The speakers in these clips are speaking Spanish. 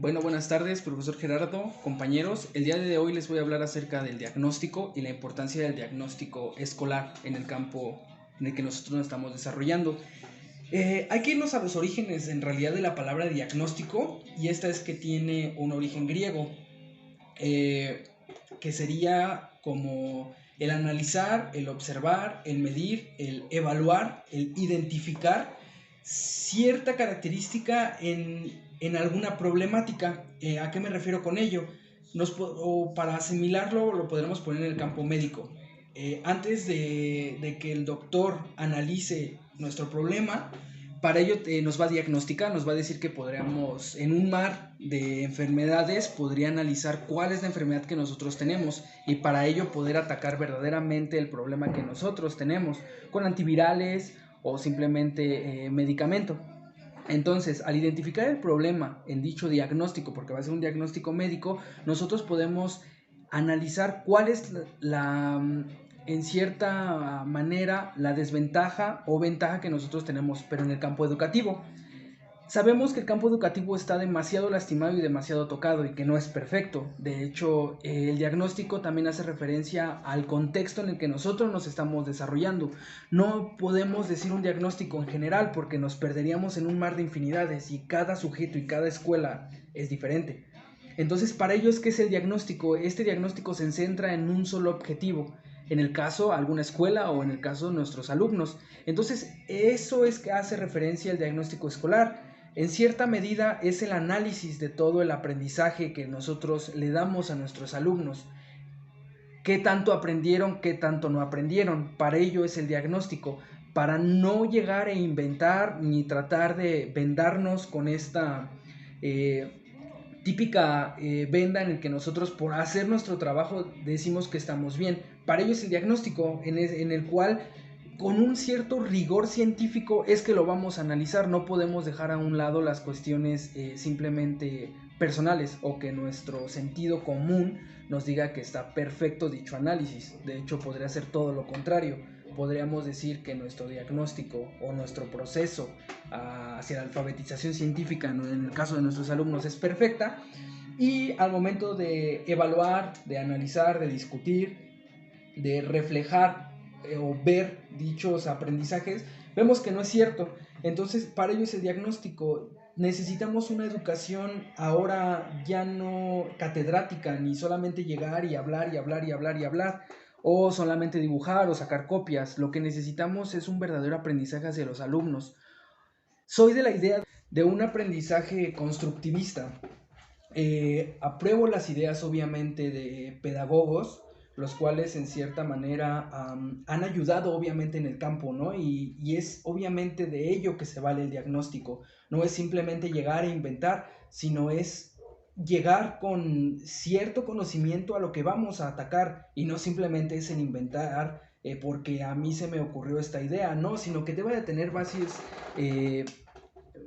Bueno, buenas tardes, profesor Gerardo, compañeros. El día de hoy les voy a hablar acerca del diagnóstico y la importancia del diagnóstico escolar en el campo en el que nosotros nos estamos desarrollando. Hay que irnos a los orígenes en realidad de la palabra diagnóstico, y esta es que tiene un origen griego, eh, que sería como el analizar, el observar, el medir, el evaluar, el identificar cierta característica en alguna problemática. ¿A qué me refiero con ello? O para asimilarlo lo podremos poner en el campo médico. Antes de que el doctor analice nuestro problema, para ello nos va a diagnosticar, nos va a decir que podríamos, en un mar de enfermedades, podría analizar cuál es la enfermedad que nosotros tenemos y para ello poder atacar verdaderamente el problema que nosotros tenemos con antivirales o simplemente medicamento. Entonces, al identificar el problema en dicho diagnóstico, porque va a ser un diagnóstico médico, nosotros podemos analizar cuál es en cierta manera, la desventaja o ventaja que nosotros tenemos, pero en el campo educativo. Sabemos que el campo educativo está demasiado lastimado y demasiado tocado y que no es perfecto. De hecho, el diagnóstico también hace referencia al contexto en el que nosotros nos estamos desarrollando. No podemos decir un diagnóstico en general porque nos perderíamos en un mar de infinidades y cada sujeto y cada escuela es diferente. Entonces, para ello es que es el diagnóstico. Este diagnóstico se centra en un solo objetivo. En el caso, alguna escuela o en el caso, nuestros alumnos. Entonces, eso es que hace referencia al diagnóstico escolar. En cierta medida es el análisis de todo el aprendizaje que nosotros le damos a nuestros alumnos. ¿Qué tanto aprendieron? ¿Qué tanto no aprendieron? Para ello es el diagnóstico, para no llegar a inventar ni tratar de vendarnos con esta típica venda en el que nosotros por hacer nuestro trabajo decimos que estamos bien. Para ello es el diagnóstico en el cual con un cierto rigor científico es que lo vamos a analizar. No podemos dejar a un lado las cuestiones simplemente personales o que nuestro sentido común nos diga que está perfecto dicho análisis. De hecho, podría ser todo lo contrario. Podríamos decir que nuestro diagnóstico o nuestro proceso hacia la alfabetización científica, en el caso de nuestros alumnos, es perfecta, y al momento de evaluar, de analizar, de discutir, de reflejar o ver dichos aprendizajes, vemos que no es cierto. Entonces, para ello es el diagnóstico. Necesitamos una educación ahora ya no catedrática, ni solamente llegar y hablar y hablar y hablar y hablar, o solamente dibujar o sacar copias. Lo que necesitamos es un verdadero aprendizaje hacia los alumnos. Soy de la idea de un aprendizaje constructivista. Apruebo las ideas obviamente de pedagogos, los cuales en cierta manera han ayudado obviamente en el campo, ¿no? Y es obviamente de ello que se vale el diagnóstico. No es simplemente llegar e inventar, sino es llegar con cierto conocimiento a lo que vamos a atacar, y no simplemente es el inventar porque a mí se me ocurrió esta idea, no, sino que debe de tener eh,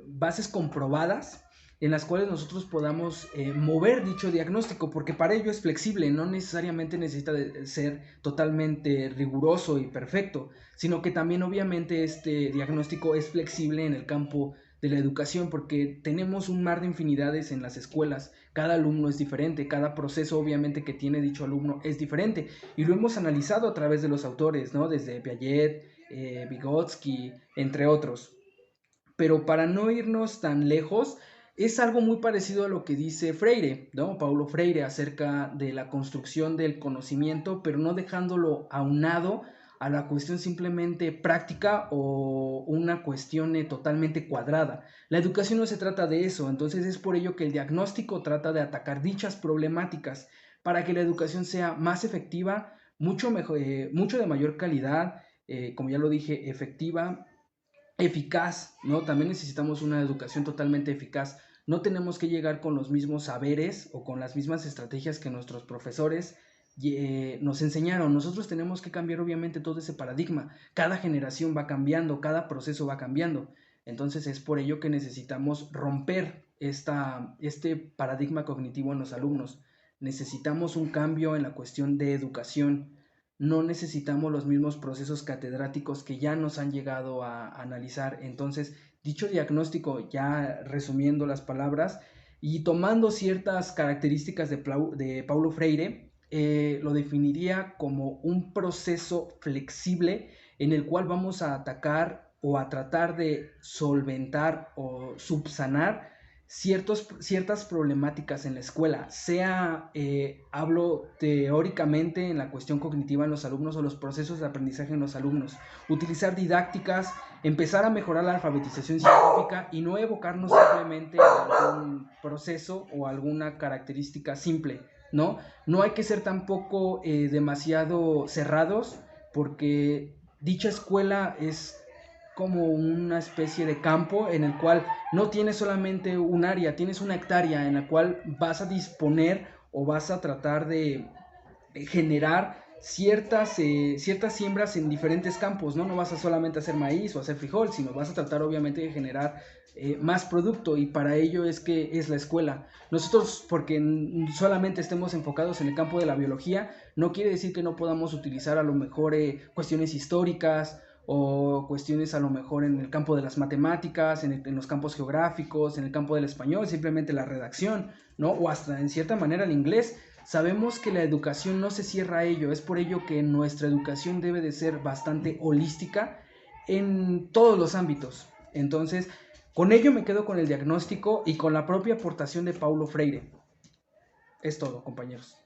bases comprobadas en las cuales nosotros podamos mover dicho diagnóstico, porque para ello es flexible, no necesariamente necesita de ser totalmente riguroso y perfecto, sino que también obviamente este diagnóstico es flexible en el campo de la educación, porque tenemos un mar de infinidades en las escuelas, cada alumno es diferente, cada proceso obviamente que tiene dicho alumno es diferente, y lo hemos analizado a través de los autores, ¿no? Desde Piaget, Vygotsky, entre otros. Pero para no irnos tan lejos, es algo muy parecido a lo que dice Freire, ¿no? Paulo Freire, acerca de la construcción del conocimiento, pero no dejándolo aunado a la cuestión simplemente práctica o una cuestión totalmente cuadrada. La educación no se trata de eso, entonces es por ello que el diagnóstico trata de atacar dichas problemáticas para que la educación sea más efectiva, mucho mejor, mucho de mayor calidad, como ya lo dije, efectiva, eficaz, ¿no? También necesitamos una educación totalmente eficaz. No tenemos que llegar con los mismos saberes o con las mismas estrategias que nuestros profesores nos enseñaron. Nosotros tenemos que cambiar obviamente todo ese paradigma. Cada generación va cambiando, cada proceso va cambiando. Entonces es por ello que necesitamos romper este paradigma cognitivo en los alumnos. Necesitamos un cambio en la cuestión de educación. No necesitamos los mismos procesos catedráticos que ya nos han llegado a analizar. Entonces, dicho diagnóstico, ya resumiendo las palabras, Y tomando ciertas características de Paulo Freire, lo definiría como un proceso flexible en el cual vamos a atacar o a tratar de solventar o subsanar ciertas problemáticas en la escuela, hablo teóricamente en la cuestión cognitiva en los alumnos o los procesos de aprendizaje en los alumnos, utilizar didácticas, empezar a mejorar la alfabetización científica y no evocarnos simplemente a algún proceso o alguna característica simple, ¿no? No hay que ser tampoco demasiado cerrados, porque dicha escuela es como una especie de campo en el cual no tienes solamente un área, tienes una hectárea en la cual vas a disponer o vas a tratar de generar ciertas siembras en diferentes campos, ¿no? No vas a solamente hacer maíz o hacer frijol, sino vas a tratar obviamente de generar más producto, y para ello es que es la escuela. Nosotros, porque solamente estemos enfocados en el campo de la biología, no quiere decir que no podamos utilizar a lo mejor cuestiones históricas o cuestiones a lo mejor en el campo de las matemáticas, en los campos geográficos, en el campo del español, simplemente la redacción, ¿no? O hasta en cierta manera el inglés. Sabemos que la educación no se cierra a ello, es por ello que nuestra educación debe de ser bastante holística en todos los ámbitos. Entonces, con ello me quedo con el diagnóstico y con la propia aportación de Paulo Freire. Es todo, compañeros.